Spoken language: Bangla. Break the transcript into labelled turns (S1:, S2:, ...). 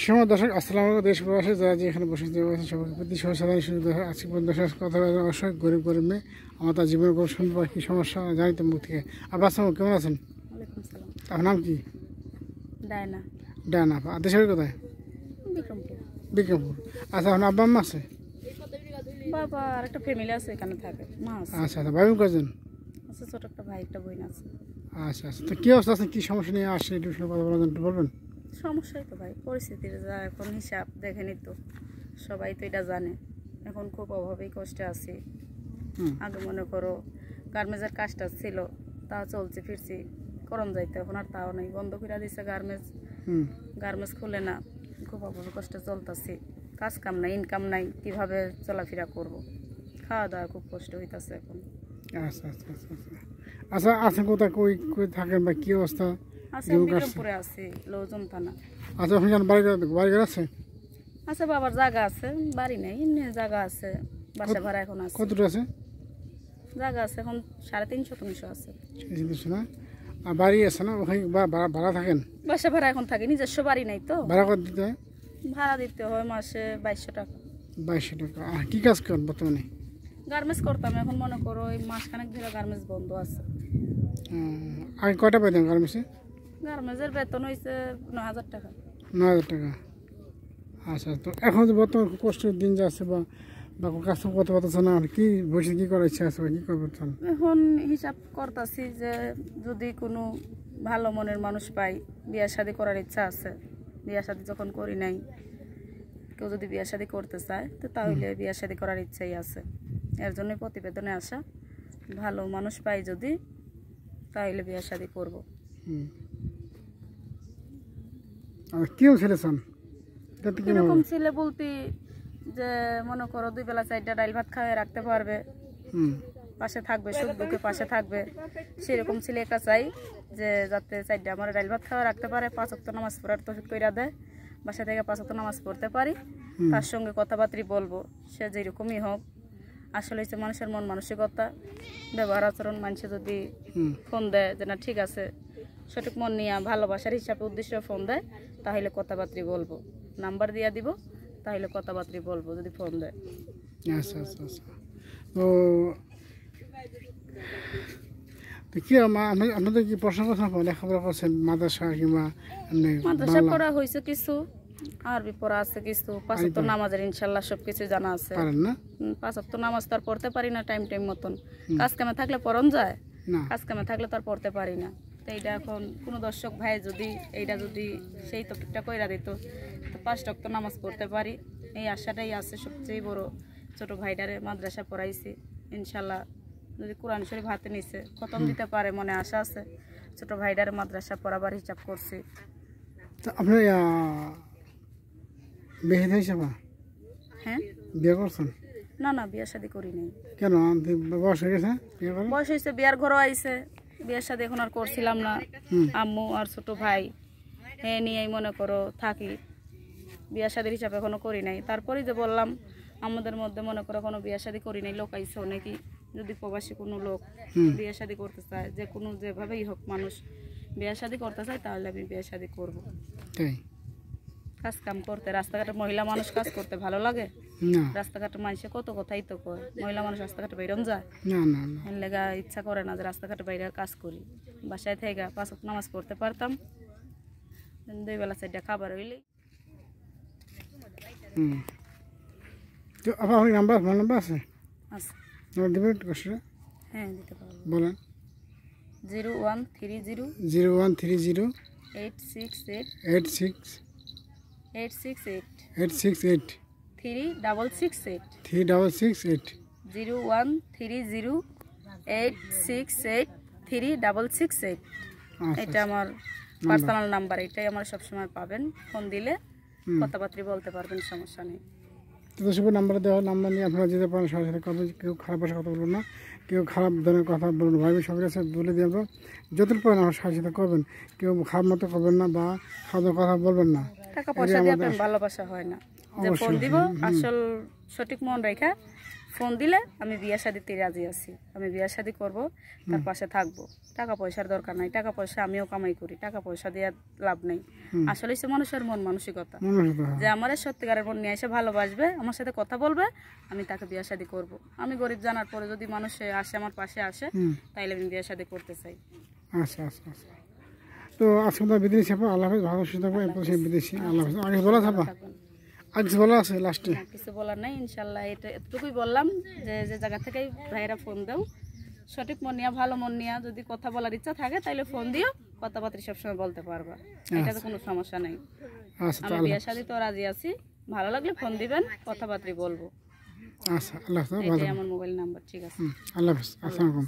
S1: সময় দর্শক আসসালামু আলাইকুম। দেশ প্রবাসী যারা যে এখানে বসে সবার প্রতি সাধারণ সুযোগ আজকে দর্শক কথা অবশ্যই গরিব গরিব মেয়ে আমার তার জীবনের গল্প শুনবো কি সমস্যা জানিতে মুখ থেকে। আর বাচ্চা কেমন আছেন? আপনার নাম কি?
S2: ডায়না।
S1: ডায়না। আর দেশের কোথায়? বিক্রমপুর। আচ্ছা, আপনার আব্বা আম্মা আছে?
S2: বাবা আর একটা ফ্যামিলি আছে, এখানে থাকে, মা আছে।
S1: আচ্ছা আচ্ছা, ভাই বোন কজন?
S2: আছে ছোট একটা ভাই, একটা বোন আছে।
S1: আচ্ছা আচ্ছা, তো কী অবস্থা আছে, কী সমস্যা নিয়ে আসছে একটু কথা বলবেন?
S2: সমস্যাই তো ভাই, পরিস্থিতির যা এখন হিসাব দেখেনি তো, সবাই তো এটা জানে। এখন খুব অভাবেই কষ্টে আছি। আগে মনে করো গার্মেন্টসের কাজটা ছিল, তা চলছে ফিরছি, করম যাইতে, এখন আর তাও নেই, বন্ধ করে দিচ্ছে গার্মেন্টস খুলে না, খুব অভাবে কষ্টে চলতেছি। কাজ কাম নাই, ইনকাম নাই, কিভাবে চলাফেরা করব? খাওয়া দাওয়া খুব কষ্ট হইতেছে এখন।
S1: আচ্ছা আচ্ছা আচ্ছা আচ্ছা আচ্ছা, আছেন কোথায়, কই কই থাকেন বা কী অবস্থা?
S2: আছে বিক্রমপুরে আছি, লৌজন থানা।
S1: আচ্ছা, আপনি বাড়ি আছে?
S2: আছে, বাবার জায়গা আছে, বাড়ি নেই, এমনি জায়গা আছে, বাসা ভাড়া এখন আছে।
S1: কতটা আছে
S2: জায়গা আছে এখন 350-300 আছে।
S1: না, আর বাড়ি আছে না ওখানে, ভাড়া থাকেন?
S2: বাসা ভাড়া এখন থাকে, নিজস্ব বাড়ি নাই তো।
S1: ভাড়া কত দিতে হয়?
S2: ভাড়া দিতে হয় মাসে 2200 টাকা।
S1: 2200 টাকা। আর কী কাজ করেন বর্তমানে?
S2: গার্মেন্টস করতাম, এখন মনে করো ওই মাসখানেক ধরে গার্মেন্টস বন্ধ আছে।
S1: আগে কয়টা পাইতেন গার্মেন্টসে?
S2: গার্মেন্টসের বেতন হয়েছে 9000 টাকা।
S1: 9000 টাকা। আচ্ছা, তো এখন যে বর্তমান খুব কষ্টের দিন যাচ্ছে বা কাজ করতে পারতেছে না, আর কি বসে কী করার ইচ্ছা আছে বা কী করতে চান?
S2: এখন হিসাব করতেছি যে যদি কোনো ভালো মনের মানুষ পাই, বিয়া শাদি করার ইচ্ছা আছে। বিয়া শাদি যখন করি নাই, কেউ যদি বিয়া শাদি করতে চায় তো তাহলে বিয়া শাদি করার ইচ্ছাই আছে। এর জন্যই প্রতিবেদনে আসা, ভালো মানুষ পাই যদি তাহলে বিয়া শাদি করবো।
S1: আর কেউ ছেলে চান?
S2: এরকম ছেলে বলতে যে মনে করো 2 বেলা 4টা ডাল ভাত খাওয়াই রাখতে পারবে, পাশে থাকবে, সুখ দুঃখে পাশে থাকবে, সেরকম ছেলে একটা চাই যে যাতে 4টা আমার ডাল ভাত খাওয়া রাখতে পারে, 5 ওয়াক্ত নামাজ পড়ার তৌফিক কইরা দেয়, বাসা থেকে 5 ওয়াক্ত নামাজ পড়তে পারি, তার সঙ্গে কথাবার্তা বলবো, সে যেরকমই হোক। আসলে হচ্ছে মানুষের মন মানসিকতা, ব্যবহার আচরণ, মানুষে যদি ফোন দেয় যে না ঠিক আছে, সঠিক মন নিয়ে ভালোবাসার হিসাবে উদ্দেশ্য ফোন দেয়, তাহলে কথাবার্তা বলবো, নাম্বার দিয়ে দিব, তাহলে কথাবার্তা বলবো যদি ফোন দেয়।
S1: আচ্ছা আচ্ছা আচ্ছা, তো কি আপনাদের কি প্রশ্ন লেখাপড়া করছেন মাদ্রাসা কিংবা?
S2: মাদ্রাসা পড়া হয়েছে কিছু, আরবি পড়া আছে কিছু, 5 ওয়াক্ত নামাজের ইনশাল্লাহ সবকিছু জানা আছে। 5 ওয়াক্ত নামাজ তো আর পড়তে পারি না টাইম মতন, কাজ কামে থাকলে পড়ন যায়, কাজ কামে থাকলে তো আর পড়তে পারি না। তো এইটা এখন কোনো দর্শক ভাই যদি এইটা যদি সেই টপিকটা কইরা দিত তো 5 ওয়াক্ত নামাজ পড়তে পারি, এই আশাটাই আছে সবচেয়ে বড়। ছোট ভাইটারে মাদ্রাসা পড়াইছি, ইনশাল্লাহ যদি কোরআন শরীফ হাতে নিছে খতম দিতে পারে মনে আশা আছে। ছোট ভাইটারে মাদ্রাসা পড়াবার হিসাব করছি।
S1: তো আপনার বিয়ে হিসাবে?
S2: হ্যাঁ,
S1: বিয়ে করছেন?
S2: না না, বিয়ে শাদি করি নাই।
S1: কেন, বয়স হয়ে গেছে?
S2: বয়স হয়েছে, বিয়ার ঘরও আইছে, বিয়ের শাদি এখন আর করছিলাম না। আম্মু আর ছোট ভাই হ্যাঁ নিয়েই মনে করো থাকি, বিয়ে শাদির হিসাবে এখনো করি নাই। তারপরেই যে বললাম আমাদের মধ্যে মনে করো কোনো বিয়ে শাদি করি নাই, লোক আইছে অনেকই, যদি প্রবাসী কোনো লোক বিয়ে শাদি করতে চায়, যে কোনো যেভাবেই হোক মানুষ বিয়ে শাদি করতে চায়, তাহলে আমি বিয়ে শাদি করবো। কাজ কাম করতে, রাস্তাঘাটে মহিলা মানুষ কাজ করতে ভালো লাগে? রাস্তাঘাটে মানুষে কত কথাই তো কয়, মহিলা মানুষ রাস্তাঘাটে বাইরন যায়, এর লেগা ইচ্ছা করে না যে রাস্তাঘাটে বাইরে কাজ করি। বাসায় থেকে 5 ওয়াক্ত নামাজ পড়তে পারতাম, 2 বেলা 4টা খাবার হইলেই।
S1: তো আপনার নাম্বার, ফোন নাম্বার আছে?
S2: আছে।
S1: হ্যাঁ,
S2: দিতে পারবো।
S1: বলেন।
S2: 0130
S1: 0130
S2: 868
S1: 868
S2: 36668
S1: 3668
S2: 0130 868 3668। এটা আমার পার্সোনাল নাম্বার, এটাই আমার সবসময় পাবেন, ফোন দিলে কথাবার্তা বলতে পারবেন, সমস্যা নেই।
S1: তো নাম্বার দেওয়া, নাম্বার নিয়ে আপনারা যেতে পারেন, সাথে সাথে কথা, কেউ খারাপ ভাষা কথা বলবেন না, কেউ খারাপ ধরনের কথা বলবেন, ভাই সবার কাছে বলে দিয়ে যতটুকু পারেন আমার সাথে সাথে করবেন, কেউ খারাপ মতো করবেন না বা খারাপ কথা বলবেন না।
S2: টাকা পয়সা দিয়ে ভালোবাসা হয় না, যে ফোন দিব আসল সঠিক মন রেখা ফোন দিলে আমি বিয়ে শাদিতে রাজি আছি, আমি বিয়ে শাদি করবো, তার পাশে থাকবো। টাকা পয়সার দরকার নাই, টাকা পয়সা আমিও কামাই করি, টাকা পয়সা দিয়ে লাভ নেই। আসলে হচ্ছে মানুষের মন মানসিকতা, যে আমার সত্যিকারের মন নিয়ে এসে ভালোবাসবে, আমার সাথে কথা বলবে, আমি তাকে বিয়ে শাদি করবো। আমি গরিব জানার পরে যদি মানুষ আসে আমার পাশে আসে, তাইলে আমি বিয়ে শাদি করতে চাই।
S1: আচ্ছা আচ্ছা আচ্ছা। তো আজকে তো বিদেশি থাকবো, আল্লাহ হাফেজ, ভালো সুস্থ থাকবো, এরপর সেই বিদেশি, আল্লাহ হাফেজ। আগে বলা থাকবা, আর কিছু বলা আছে লাস্টে?
S2: কিছু বলার নাই, ইনশাল্লাহ এটা এতটুকুই বললাম যে যে জায়গা থেকেই ভাইরা ফোন দাও, সঠিক মন নিয়ে ভালো মন নিয়ে যদি কথা বলার ইচ্ছা থাকে তাইলে ফোন দিও, কথাবার্তা সবসময় বলতে পারবা, এটাতে কোনো সমস্যা নেই।
S1: আচ্ছা,
S2: আমি বিয়ে শাদি তো রাজি আছি, ভালো লাগলে ফোন দিবেন, কথাবার্তা বলবো।
S1: আচ্ছা, আল্লাহ হাফেজ,
S2: এটাই আমার মোবাইল নাম্বার। ঠিক আছে,
S1: আল্লাহ হাফেজ, আসসালামু আলাইকুম।